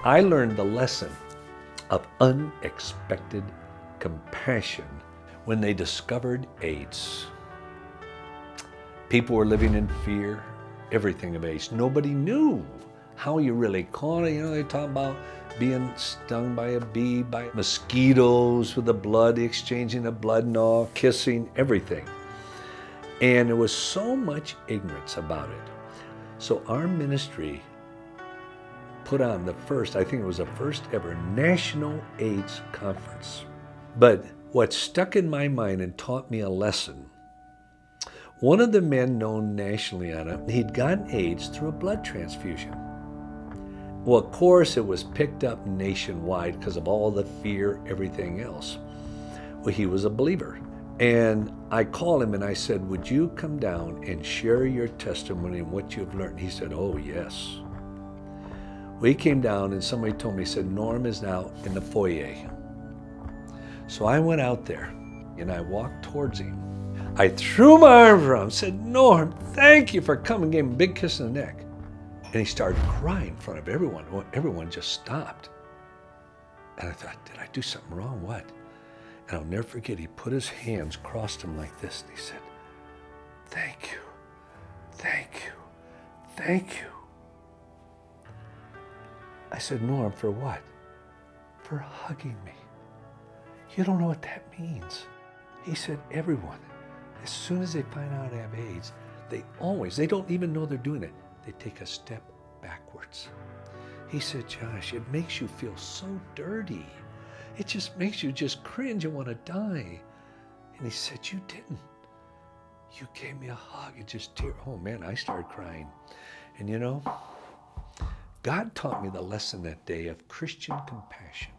I learned the lesson of unexpected compassion when they discovered AIDS. People were living in fear, everything of AIDS. Nobody knew how you really caught it. You know, they talk about being stung by a bee, by mosquitoes with the blood, exchanging the blood and all, kissing, everything. And there was so much ignorance about it. So our ministry put on the first, I think it was the first ever National AIDS Conference. But what stuck in my mind and taught me a lesson, one of the men known nationally on it, he'd gotten AIDS through a blood transfusion. Well, of course, it was picked up nationwide because of all the fear, everything else. Well, he was a believer. And I called him and I said, would you come down and share your testimony and what you've learned? He said, oh, yes. We came down and somebody told me, he said, Norm is now in the foyer. So I went out there and I walked towards him. I threw my arms around him, said, Norm, thank you for coming, gave him a big kiss in the neck. And he started crying in front of everyone. Everyone just stopped. And I thought, did I do something wrong? What? And I'll never forget, he put his hands, crossed them like this, and he said, thank you, thank you, thank you. I said, Norm, for what? For hugging me. You don't know what that means. He said, everyone, as soon as they find out I have AIDS, they don't even know they're doing it. They take a step backwards. He said, Josh, it makes you feel so dirty. It just makes you just cringe and want to die. And he said, you didn't. You gave me a hug and just tear. Oh man, I started crying. And you know, God taught me the lesson that day of Christian compassion,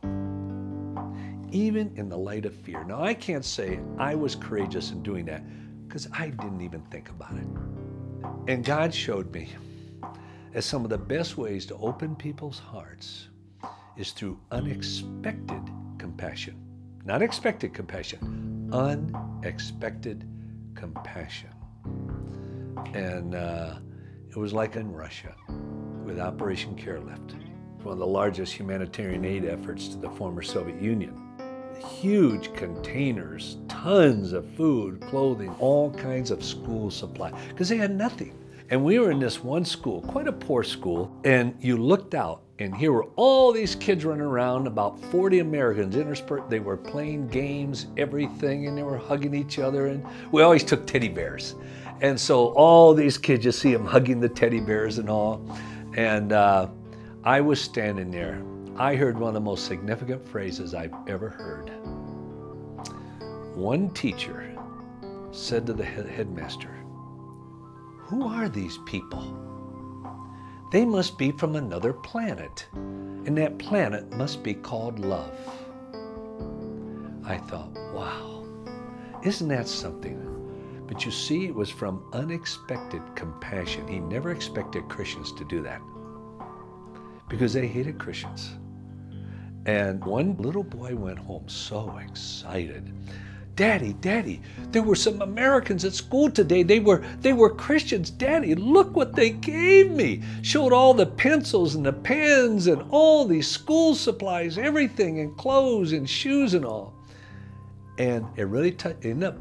even in the light of fear. Now, I can't say I was courageous in doing that because I didn't even think about it. And God showed me as some of the best ways to open people's hearts is through unexpected compassion. Not expected compassion, unexpected compassion. And it was like in Russia with Operation Care Lift, one of the largest humanitarian aid efforts to the former Soviet Union. Huge containers, tons of food, clothing, all kinds of school supply, because they had nothing. And we were in this one school, quite a poor school, and you looked out, and here were all these kids running around, about 40 Americans interspersed. They were playing games, everything, and they were hugging each other, and we always took teddy bears. And so all these kids, you see them hugging the teddy bears and all. And I was standing there. I heard one of the most significant phrases I've ever heard. One teacher said to the headmaster, who are these people? They must be from another planet, and that planet must be called love. I thought, wow, isn't that something? But you see, it was from unexpected compassion. He never expected Christians to do that because they hated Christians. And one little boy went home so excited. Daddy, Daddy, there were some Americans at school today. They were Christians. Daddy, look what they gave me. Showed all the pencils and the pens and all these school supplies, everything, and clothes and shoes and all. And it really ended up,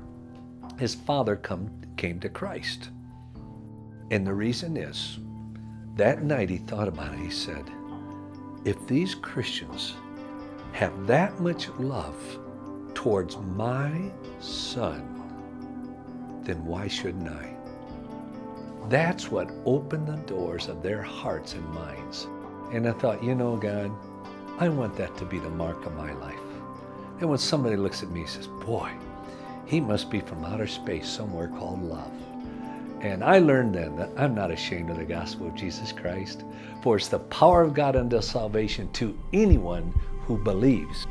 his father came to Christ. And the reason is, that night he thought about it. He said, if these Christians have that much love towards my son, then why shouldn't I? That's what opened the doors of their hearts and minds. And I thought, you know, God, I want that to be the mark of my life. And when somebody looks at me and says, boy, he must be from outer space somewhere called love. And I learned then that I'm not ashamed of the gospel of Jesus Christ, for it's the power of God unto salvation to anyone who believes.